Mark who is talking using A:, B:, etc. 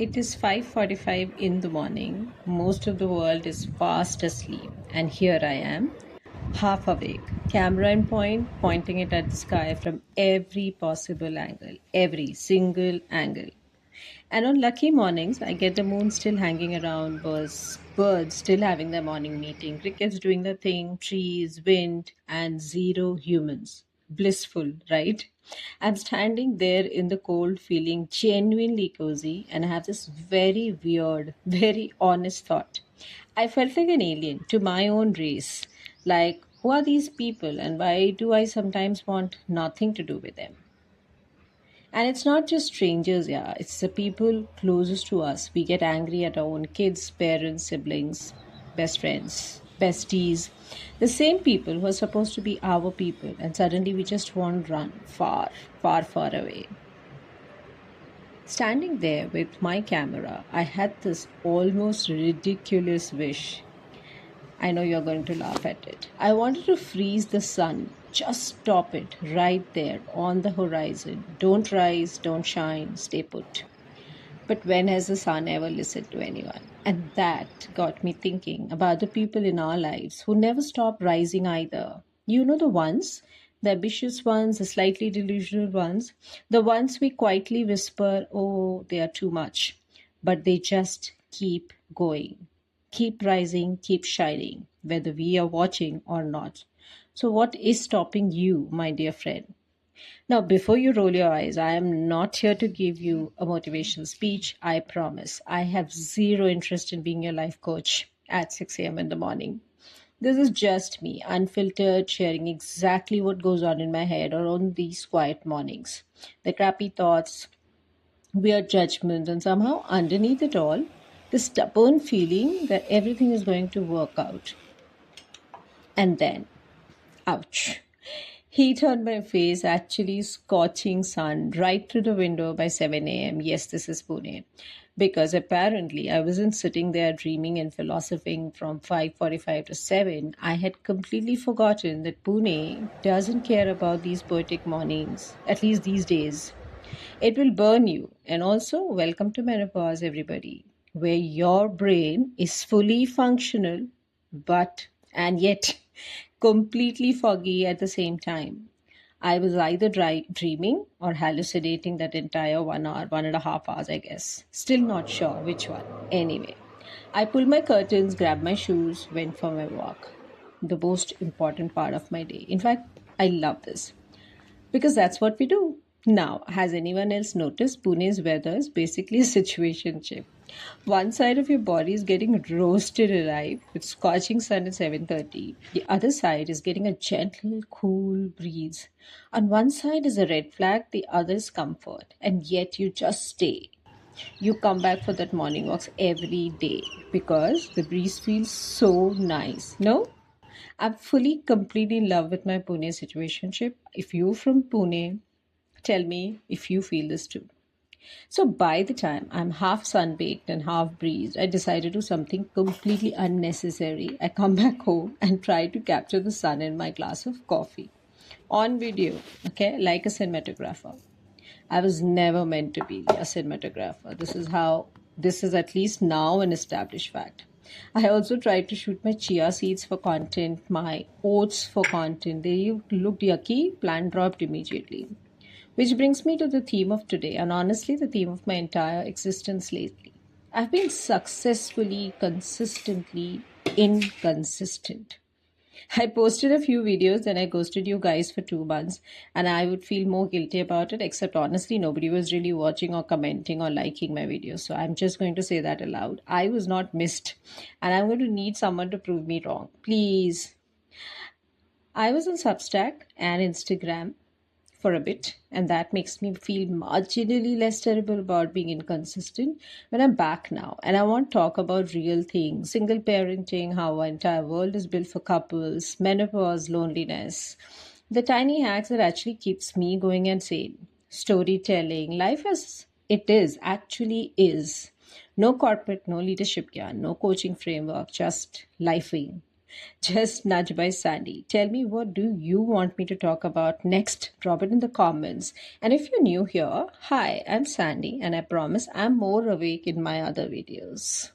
A: It is 5:45 in the morning. Most of the world is fast asleep, and here I am, half awake, camera in point, pointing it at the sky from every possible angle, every single angle. And on lucky mornings, I get the moon still hanging around, birds still having their morning meeting, crickets doing their thing, trees, wind, and zero humans. Blissful, right? I'm standing there in the cold, feeling genuinely cozy, and I have this very weird, very honest thought. I felt like an alien to my own race. Like, who are these people, and why do I sometimes want nothing to do with them? And it's not just strangers, yeah. It's the people closest to us. We get angry at our own kids, parents, siblings, best friends, besties. The same people who are supposed to be our people. And suddenly we just want to run far, far, far away. Standing there with my camera, I had this almost ridiculous wish. I know you're going to laugh at it. I wanted to freeze the sun. Just stop it right there on the horizon. Don't rise, don't shine, stay put. But when has the sun ever listened to anyone? And that got me thinking about the people in our lives who never stop rising either. You know the ones? The ambitious ones, the slightly delusional ones, the ones we quietly whisper, oh, they are too much. But they just keep going. Keep rising, keep shining, whether we are watching or not. So, what is stopping you, my dear friend? Now, before you roll your eyes, I am not here to give you a motivational speech. I promise. I have zero interest in being your life coach at 6 a.m. in the morning. This is just me, unfiltered, sharing exactly what goes on in my head or on these quiet mornings. The crappy thoughts, weird judgments, and somehow underneath it all, the stubborn feeling that everything is going to work out. And then, ouch. Heat on my face, actually scorching sun right through the window by 7 a.m. Yes, this is Pune. Because apparently I wasn't sitting there dreaming and philosophizing from 5:45 to 7. I had completely forgotten that Pune doesn't care about these poetic mornings, at least these days. It will burn you. And also, welcome to menopause, everybody, where your brain is fully functional, but and yet completely foggy at the same time. I was either dreaming or hallucinating that entire 1 hour, 1.5 hours, I guess. Still not sure which one. Anyway, I pulled my curtains, grabbed my shoes, went for my walk. The most important part of my day. In fact, I love this because that's what we do. Now, has anyone else noticed Pune's weather is basically a situationship? One side of your body is getting roasted alive with scorching sun at 7:30. The other side is getting a gentle, cool breeze. On one side is a red flag, the other is comfort. And yet you just stay. You come back for that morning walks every day because the breeze feels so nice. No? I'm fully, completely in love with my Pune situationship. If you're from Pune, tell me if you feel this too. So by the time I'm half sunbaked and half breezed, I decided to do something completely unnecessary. I come back home and try to capture the sun in my glass of coffee on video, okay, like a cinematographer. I was never meant to be a cinematographer. This is at least now an established fact. I also tried to shoot my chia seeds for content, my oats for content. They looked yucky, plan dropped immediately. Which brings me to the theme of today, and honestly, the theme of my entire existence lately. I've been successfully, consistently inconsistent. I posted a few videos, then I ghosted you guys for 2 months, and I would feel more guilty about it, except honestly, nobody was really watching or commenting or liking my videos. So I'm just going to say that aloud. I was not missed, and I'm going to need someone to prove me wrong. Please. I was on Substack and Instagram for a bit, and that makes me feel marginally less terrible about being inconsistent when I'm back now. And I want to talk about real things, single parenting, how our entire world is built for couples, menopause, loneliness, the tiny hacks that actually keeps me going and sane, storytelling, life as it is actually is. No corporate, no leadership yarn, no coaching framework, just lifing. Just nudged by Sandy. Tell me, what do you want me to talk about next? Drop it in the comments. And if you're new here, hi, I'm Sandy, and I promise I'm more awake in my other videos.